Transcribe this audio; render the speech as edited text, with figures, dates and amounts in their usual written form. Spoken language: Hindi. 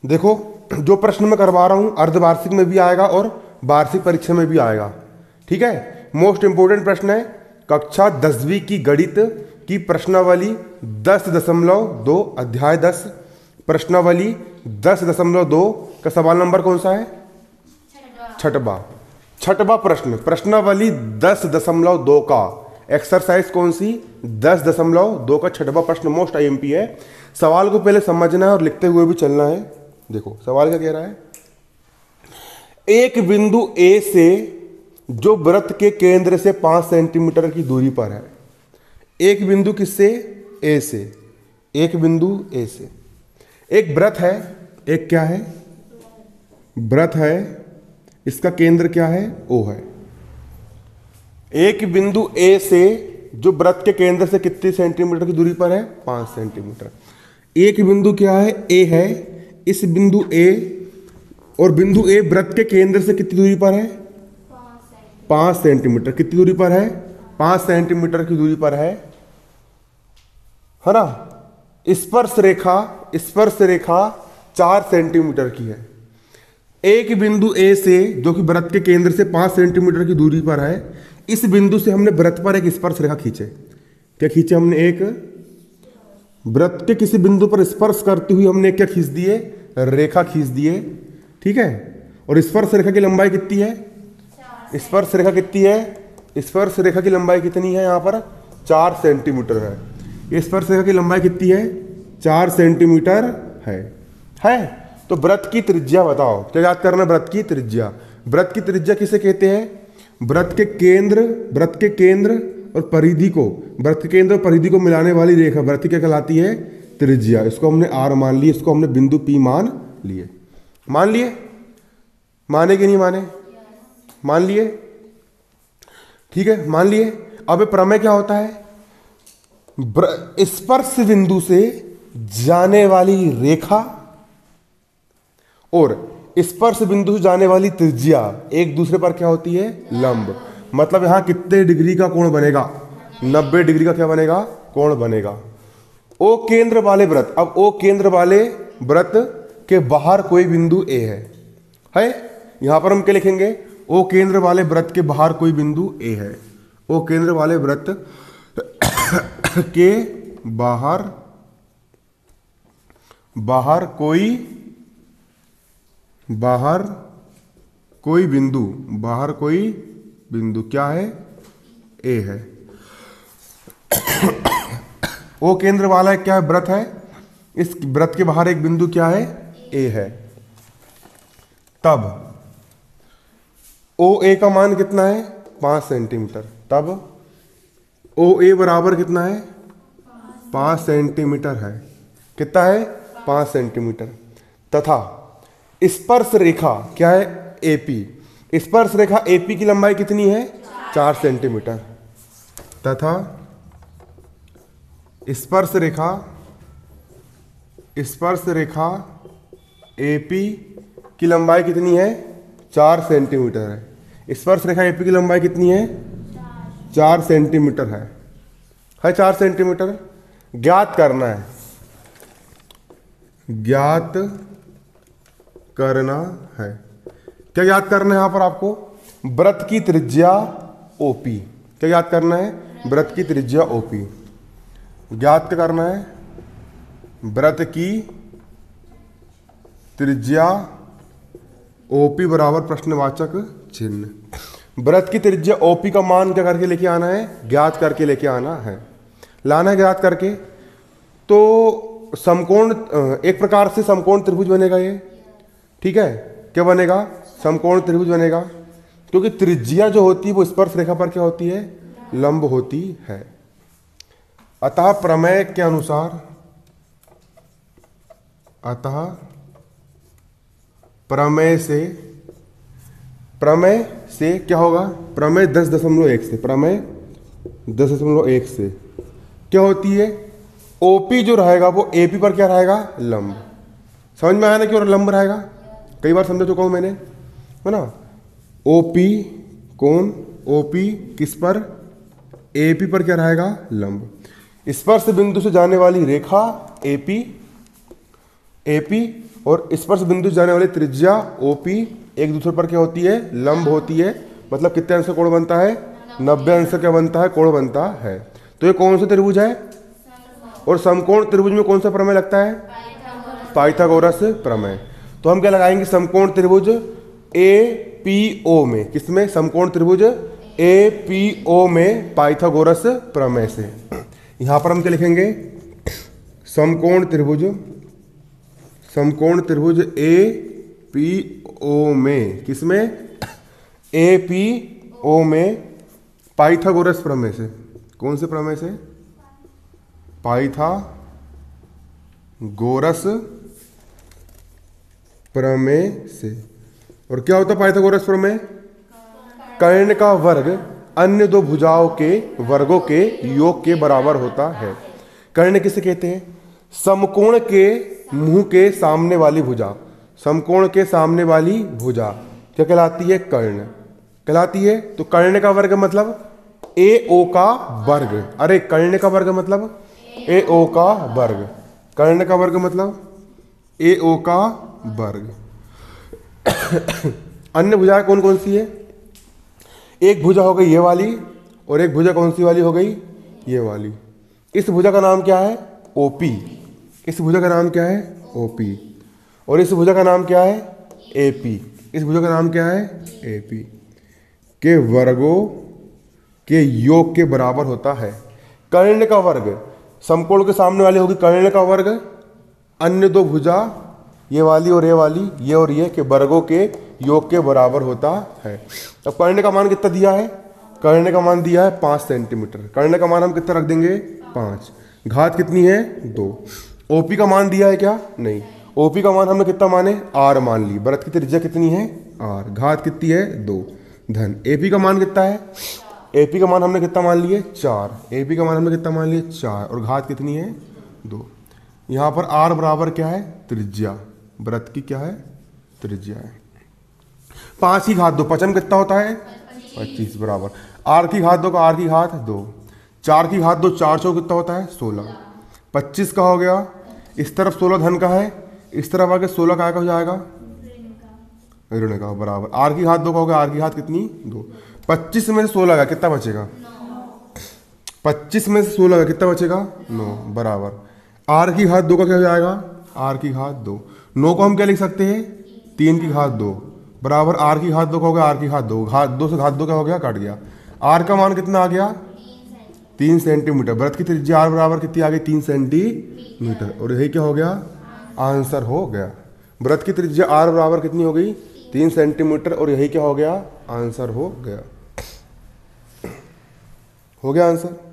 देखो, जो प्रश्न मैं करवा रहा हूं अर्धवार्षिक में भी आएगा और वार्षिक परीक्षा में भी आएगा। ठीक है, मोस्ट इंपोर्टेंट प्रश्न है कक्षा 10वीं की गणित की प्रश्नावली 10.2 अध्याय 10 प्रश्नावली 10.2 का सवाल नंबर कौन सा है? छठवा प्रश्न प्रश्नावली 10.2 का एक्सरसाइज कौन सी? 10.2 का छठवा प्रश्न मोस्ट आईएमपी है। सवाल को पहले समझना है और लिखते हुए भी चलना है। देखो सवाल क्या कह रहा है, एक बिंदु ए से जो वृत्त के केंद्र से 5 सेंटीमीटर की दूरी पर है। एक बिंदु किससे? ए से। एक बिंदु ए से एक वृत्त है, एक क्या है? वृत्त है, इसका केंद्र क्या है? ओ है। एक बिंदु ए से जो वृत्त के केंद्र से कितनी सेंटीमीटर की दूरी पर है? 5 सेंटीमीटर। एक बिंदु क्या है? ए है। इस बिंदु ए और बिंदु ए वृत्त के केंद्र से कितनी दूरी पर है? 5 सेंटीमीटर। कितनी दूरी पर है? 5 सेंटीमीटर की दूरी पर है ना। स्पर्श रेखा 4 सेंटीमीटर की है। एक बिंदु ए से जो कि वृत्त के केंद्र से 5 सेंटीमीटर की दूरी पर है, इस बिंदु से हमने वृत्त पर एक स्पर्श रेखा खींचे। क्या खींचे हमने? एक वृत्त के किसी बिंदु पर स्पर्श करती हुई हमने क्या खींच दिए? रेखा खींच दिए। ठीक है, और स्पर्श रेखा की लंबाई कितनी है? स्पर्श रेखा कितनी है? स्पर्श रेखा की लंबाई कितनी है? यहाँ पर 4 सेंटीमीटर है। स्पर्श रेखा की लंबाई कितनी है? 4 सेंटीमीटर है। तो वृत्त की त्रिज्या बताओ। क्या याद करना? वृत्त की त्रिज्या। वृत्त की त्रिज्या किसे कहते हैं? वृत्त के केंद्र और परिधि को, वृत्त के केंद्र और परिधि को मिलाने वाली रेखा वृत्त क्या कहलाती है? त्रिज्या। इसको हमने आर मान ली, इसको हमने बिंदु पी मान लिए। मान लिए? माने कि नहीं माने? मान लिए। ठीक है, मान लिए। अब प्रमेय क्या होता है? स्पर्श बिंदु से जाने वाली रेखा और स्पर्श बिंदु से जाने वाली त्रिज्या एक दूसरे पर क्या होती है? लंब। मतलब यहां कितने डिग्री का कोण बनेगा? 90 डिग्री का क्या बनेगा? कोण बनेगा। ओ केंद्र वाले वृत्त, अब ओ केंद्र वाले वृत्त के बाहर कोई बिंदु ए है। यहां पर हम क्या लिखेंगे? ओ केंद्र वाले वृत्त के बाहर कोई बिंदु ए है। ओ केंद्र वाले वृत्त के बाहर कोई बिंदु क्या है? ए है। ओ केंद्र वाला क्या है? वृत्त है। इस वृत्त के बाहर एक बिंदु क्या है? ए है। तब ओ ए का मान कितना है? 5 सेंटीमीटर। तब ओ ए बराबर कितना है? 5 सेंटीमीटर है। कितना है? 5 सेंटीमीटर। तथा स्पर्श रेखा क्या है? एपी। स्पर्श रेखा एपी की लंबाई कितनी है? 4 सेंटीमीटर। तथा स्पर्श रेखा एपी की लंबाई कितनी है? 4 सेंटीमीटर है। स्पर्श रेखा एपी की लंबाई कितनी है? 4 सेंटीमीटर है। 4 सेंटीमीटर। ज्ञात करना है, क्या ज्ञात करना है यहां पर आपको? वृत्त की त्रिज्या ओपी। क्या ज्ञात करना है? वृत्त की त्रिज्या ओपी। ज्ञात क्या करना है? वृत्त की त्रिज्या ओपी बराबर प्रश्नवाचक चिन्ह। वृत्त की त्रिज्या ओपी का मान क्या करके लेके आना है? ज्ञात करके लेके आना है। लाना है ज्ञात करके। तो समकोण, एक प्रकार से समकोण त्रिभुज बनेगा ये। ठीक है, क्या बनेगा? समकोण त्रिभुज बनेगा, क्योंकि त्रिज्या जो होती है वो स्पर्श रेखा पर क्या होती है? लंब होती है। अतः प्रमेय के अनुसार, प्रमेय से क्या होगा? प्रमेय 10.1 से, प्रमेय 10.1 से क्या होती है? ओपी जो रहेगा वो एपी पर क्या रहेगा? लंब। समझ में आया ना क्यों लंब रहेगा? कई बार समझा चुका हूं मैंने, है ना। ओपी कौन? ओपी किस पर? एपी पर क्या रहेगा? लंब। स्पर्श बिंदु से जाने वाली रेखा एपी AP और स्पर्श बिंदु जाने वाली त्रिज्या OP एक दूसरे पर क्या होती है, लंब होती है। मतलब कितने अंश का कोण बनता है, 90 अंश का क्या बनता है, कोण बनता है। तो ये कौन सा त्रिभुज है, और समकोण त्रिभुज में कौन सा प्रमेय लगता है, पाइथागोरस प्रमेय। तो हम क्या लगाएंगे, समकोण त्रिभुज APO में, किसमें, समकोण त्रिभुज APO में पाइथागोरस प्रमेय से। यहां पर हम क्या लिखेंगे, समकोण त्रिभुज APO में, किसमें, APO में पाइथागोरस प्रमेय से। कौन से प्रमेय से, पाइथागोरस प्रमेय से। और क्या होता है पाइथागोरस प्रमेय, कर्ण का वर्ग अन्य दो भुजाओं के वर्गों के योग के बराबर होता है। कर्ण किसे कहते हैं, समकोण के मुंह के सामने वाली भुजा। समकोण के सामने वाली भुजा क्या कहलाती है, कर्ण कहलाती है। तो कर्ण का वर्ग मतलब AO का वर्ग। अरे कर्ण का वर्ग मतलब AO का वर्ग। कर्ण का वर्ग मतलब AO का वर्ग। अन्य भुजाएं कौन कौन सी है, एक भुजा हो गई ये वाली, और एक भुजा कौन सी वाली हो गई, ये वाली। इस भुजा का नाम क्या है, OP। इस भुजा का नाम क्या है, OP। और इस भुजा का नाम क्या है, AP। इस भुजा का नाम क्या है, AP। के वर्गों के योग के बराबर होता है। कर्ण का वर्ग, समकोण के सामने वाली होगी कर्ण का वर्ग, अन्य दो भुजा ये वाली और ये वाली, ये और ये के वर्गों के योग के बराबर होता है। अब कर्ण का मान कितना दिया है, कर्ण का मान दिया है 5 सेंटीमीटर। कर्ण का मान हम कितना रख देंगे, 5। घात कितनी है, 2। OP का मान दिया है क्या, नहीं। OP का मान हमने कितना माने, R मान ली। वृत्त की त्रिज्या कितनी है, R। घात कितनी है, 2 धन। AP का मान कितना है, AP का मान हमने कितना मान लिए, 4। AP का मान हमने कितना मान लिए, 4। और घात कितनी है, 2। यहाँ पर R बराबर क्या है, त्रिज्या। वृत्त की क्या है, त्रिज्या है। 5 की घात 2, 5 कितना होता है, 25 बराबर। R की घात 2 का R की घात 2। 4 की घात 2, 4 चौक कितना होता है, 16। 25 का हो गया, इस तरफ 16 धन का है, इस तरफ आके 16 का हो जाएगा ऋण का, बराबर। R की घात 2 का हो गया, R की घात कितनी, 2। 25 में से 16 का कितना बचेगा, 25 में से 16 का कितना बचेगा, 9 बराबर। R की घात 2 का क्या हो जाएगा, R की घात 2। 9 को हम क्या लिख सकते हैं, 3 की घात 2 बराबर। R की घात 2 का हो गया, R की घात 2। घात 2 से घात 2 क्या हो गया, काट गया। R का मान कितना आ गया, 3 सेंटीमीटर। वृत्त की त्रिज्या R बराबर कितनी आ गई, 3 सेंटीमीटर। और यही क्या हो गया, आंसर हो गया। वृत्त की त्रिज्या R बराबर कितनी हो गई, 3 सेंटीमीटर। और यही क्या हो गया, आंसर हो गया। हो गया आंसर।